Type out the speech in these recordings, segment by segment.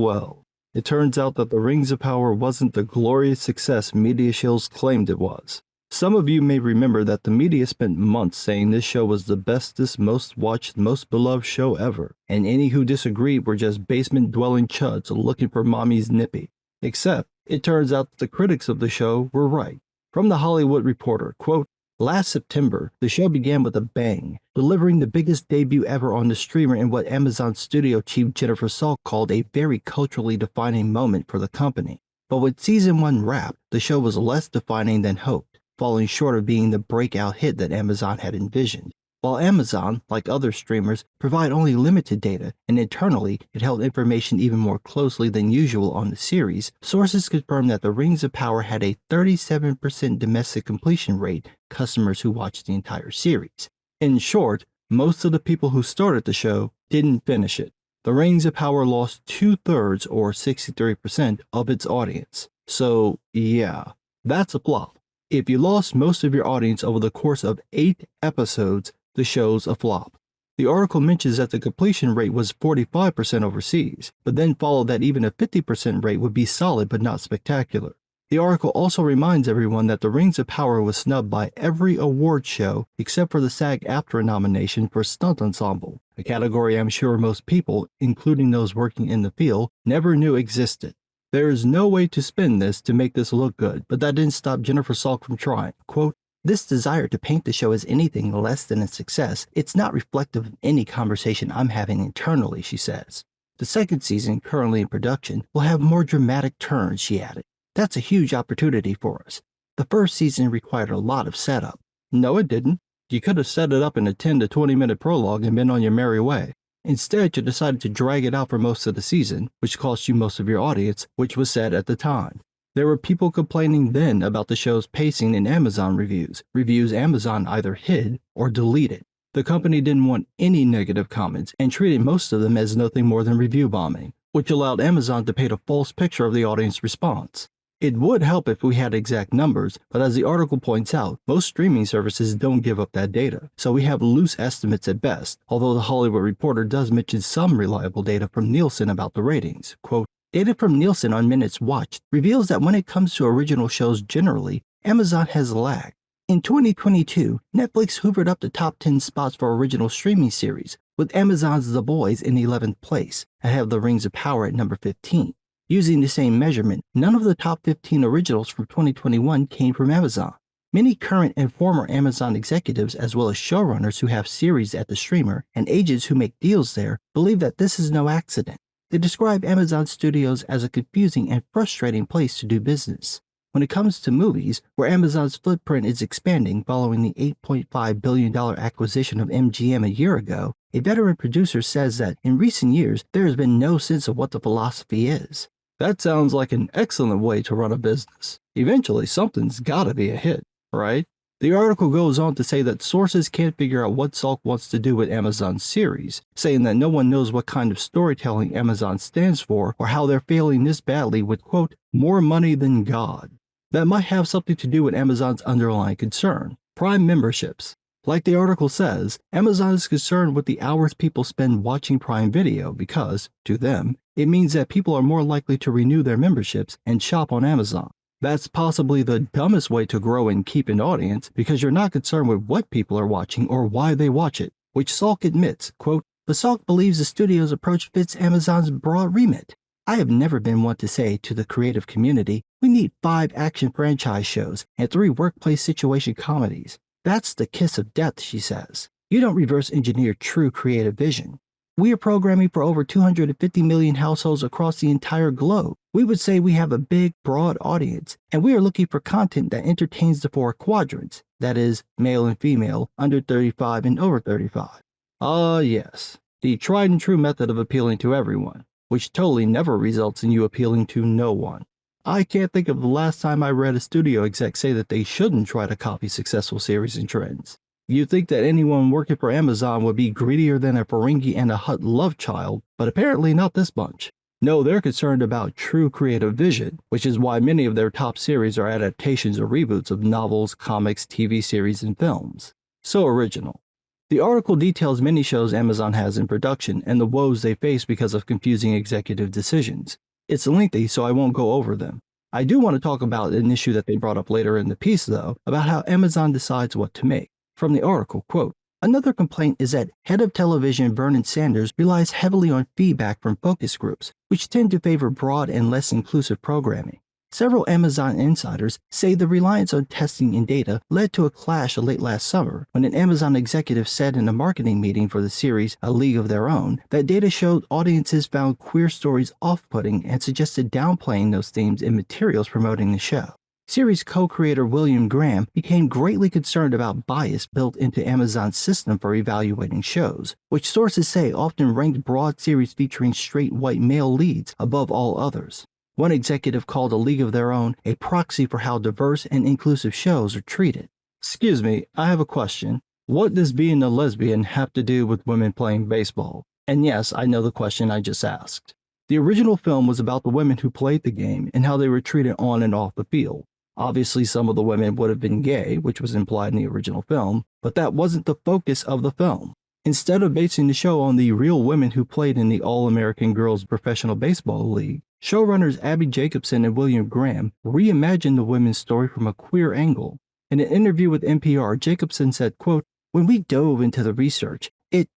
Well. It turns out that the Rings of Power wasn't the glorious success media shills claimed it was. Some of you may remember that the media spent months saying this show was the bestest, most watched, most beloved show ever, and any who disagreed were just basement-dwelling chuds looking for mommy's nippy. Except, it turns out that the critics of the show were right. From The Hollywood Reporter, quote, "Last September, the show began with a bang, delivering the biggest debut ever on the streamer in what Amazon studio chief Jennifer Salk called a very culturally defining moment for the company. But with season 1 wrapped, the show was less defining than hoped, falling short of being the breakout hit that Amazon had envisioned. While Amazon, like other streamers, provide only limited data, and internally it held information even more closely than usual on the series, sources confirmed that the Rings of Power had a 37% domestic completion rate, customers who watched the entire series. In short, most of the people who started the show didn't finish it. The Rings of Power lost 2/3 or 63% of its audience. So yeah, that's a flop. If you lost most of your audience over the course of 8 episodes, the show's a flop. The article mentions that the completion rate was 45% overseas, but then followed that even a 50% rate would be solid but not spectacular. The article also reminds everyone that the Rings of Power was snubbed by every award show except for the SAG-AFTRA nomination for Stunt Ensemble, a category I'm sure most people, including those working in the field, never knew existed. There is no way to spin this to make this look good, but that didn't stop Jennifer Salk from trying. Quote, "This desire to paint the show as anything less than a success, it's not reflective of any conversation I'm having internally," she says. "The second season, currently in production, will have more dramatic turns," she added. "That's a huge opportunity for us. The first season required a lot of setup." No, it didn't. You could have set it up in a 10 to 20 minute prologue and been on your merry way. Instead, you decided to drag it out for most of the season, which cost you most of your audience, which was said at the time. There were people complaining then about the show's pacing in Amazon reviews Amazon either hid or deleted. The company didn't want any negative comments and treated most of them as nothing more than review bombing, which allowed Amazon to paint a false picture of the audience response. It would help if we had exact numbers, but as the article points out, most streaming services don't give up that data, so we have loose estimates at best, although The Hollywood Reporter does mention some reliable data from Nielsen about the ratings. Quote, "Data from Nielsen on minutes watched reveals that when it comes to original shows generally, Amazon has lagged. In 2022, Netflix hoovered up the top 10 spots for original streaming series, with Amazon's The Boys in 11th place, ahead of The Rings of Power at number 15. Using the same measurement, none of the top 15 originals from 2021 came from Amazon. Many current and former Amazon executives, as well as showrunners who have series at the streamer and agents who make deals there, believe that this is no accident. They describe Amazon Studios as a confusing and frustrating place to do business. When it comes to movies, where Amazon's footprint is expanding following the $8.5 billion acquisition of MGM a year ago, a veteran producer says that in recent years, there has been no sense of what the philosophy is. That sounds like an excellent way to run a business. Eventually, something's gotta be a hit, right? The article goes on to say that sources can't figure out what Salk wants to do with Amazon's series, saying that no one knows what kind of storytelling Amazon stands for or how they're failing this badly with, quote, "more money than God." That might have something to do with Amazon's underlying concern, Prime memberships. Like the article says, Amazon is concerned with the hours people spend watching Prime Video because, to them, it means that people are more likely to renew their memberships and shop on Amazon. That's possibly the dumbest way to grow and keep an audience because you're not concerned with what people are watching or why they watch it, which Salk admits, quote, "But Salk believes the studio's approach fits Amazon's broad remit. I have never been one to say to the creative community, we need 5 action franchise shows and 3 workplace situation comedies. That's the kiss of death," she says. "You don't reverse engineer true creative vision. We are programming for over 250 million households across the entire globe. We would say we have a big, broad audience, and we are looking for content that entertains the 4 quadrants, that is, male and female, under 35 and over 35. Ah, yes, the tried and true method of appealing to everyone, which totally never results in you appealing to no one. I can't think of the last time I read a studio exec say that they shouldn't try to copy successful series and trends. You'd think that anyone working for Amazon would be greedier than a Ferengi and a Hutt love child, but apparently not this bunch. No, they're concerned about true creative vision, which is why many of their top series are adaptations or reboots of novels, comics, TV series, and films. So original. The article details many shows Amazon has in production and the woes they face because of confusing executive decisions. It's lengthy, so I won't go over them. I do want to talk about an issue that they brought up later in the piece, though, about how Amazon decides what to make. From the article, quote, "Another complaint is that head of television Vernon Sanders relies heavily on feedback from focus groups, which tend to favor broad and less inclusive programming. Several Amazon insiders say the reliance on testing and data led to a clash late last summer when an Amazon executive said in a marketing meeting for the series A League of Their Own that data showed audiences found queer stories off-putting and suggested downplaying those themes in materials promoting the show. Series co-creator William Graham became greatly concerned about bias built into Amazon's system for evaluating shows, which sources say often ranked broad series featuring straight white male leads above all others. One executive called A League of Their Own a proxy for how diverse and inclusive shows are treated." Excuse me, I have a question. What does being a lesbian have to do with women playing baseball? And yes, I know the question I just asked. The original film was about the women who played the game and how they were treated on and off the field. Obviously, some of the women would have been gay, which was implied in the original film, but that wasn't the focus of the film. Instead of basing the show on the real women who played in the All-American Girls Professional Baseball League, showrunners Abby Jacobson and William Graham reimagined the women's story from a queer angle. In an interview with NPR, Jacobson said, quote, "When we dove into the research, it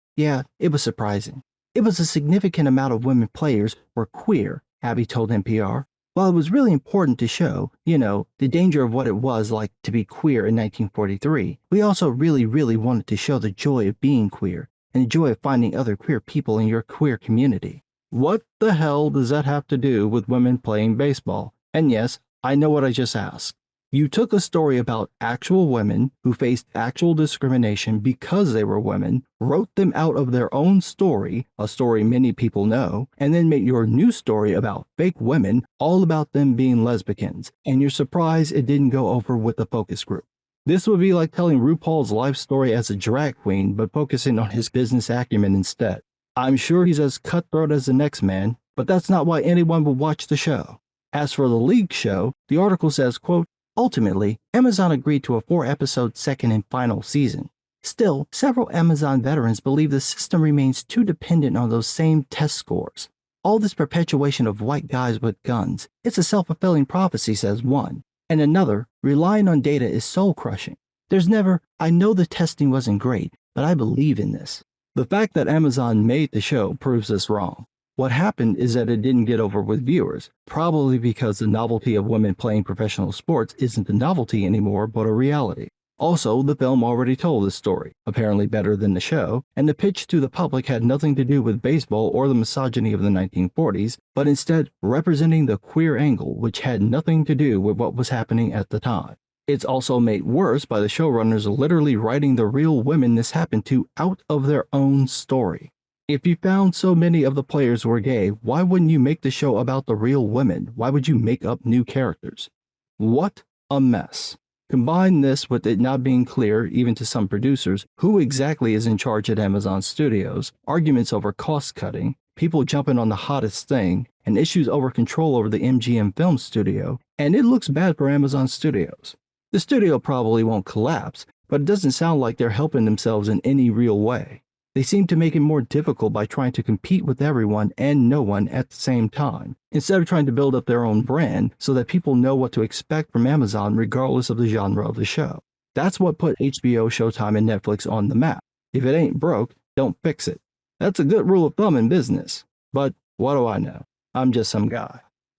was surprising. It was a significant amount of women players were queer," Abby told NPR. "While it was really important to show, the danger of what it was like to be queer in 1943, we also really wanted to show the joy of being queer and the joy of finding other queer people in your queer community." What the hell does that have to do with women playing baseball? And yes, I know what I just asked. You took a story about actual women who faced actual discrimination because they were women, wrote them out of their own story, a story many people know, and then made your new story about fake women all about them being lesbians, and you're surprised it didn't go over with the focus group. This would be like telling RuPaul's life story as a drag queen, but focusing on his business acumen instead. I'm sure he's as cutthroat as the next man, but that's not why anyone would watch the show. As for the League show, the article says, quote, "Ultimately, Amazon agreed to a 4-episode second and final season. Still, several Amazon veterans believe the system remains too dependent on those same test scores. All this perpetuation of white guys with guns, it's a self-fulfilling prophecy," says one. And another, "Relying on data is soul-crushing. There's never, I know the testing wasn't great, but I believe in this." The fact that Amazon made the show proves this wrong. What happened is that it didn't get over with viewers, probably because the novelty of women playing professional sports isn't a novelty anymore but a reality. Also, the film already told this story, apparently better than the show, and the pitch to the public had nothing to do with baseball or the misogyny of the 1940s, but instead representing the queer angle, which had nothing to do with what was happening at the time. It's also made worse by the showrunners literally writing the real women this happened to out of their own story. If you found so many of the players were gay, why wouldn't you make the show about the real women? Why would you make up new characters? What a mess. Combine this with it not being clear, even to some producers, who exactly is in charge at Amazon Studios, arguments over cost cutting, people jumping on the hottest thing, and issues over control over the MGM film studio, and it looks bad for Amazon Studios. The studio probably won't collapse, but it doesn't sound like they're helping themselves in any real way. They seem to make it more difficult by trying to compete with everyone and no one at the same time, instead of trying to build up their own brand so that people know what to expect from Amazon regardless of the genre of the show. That's what put HBO, Showtime, and Netflix on the map. If it ain't broke, don't fix it. That's a good rule of thumb in business. But what do I know? I'm just some guy.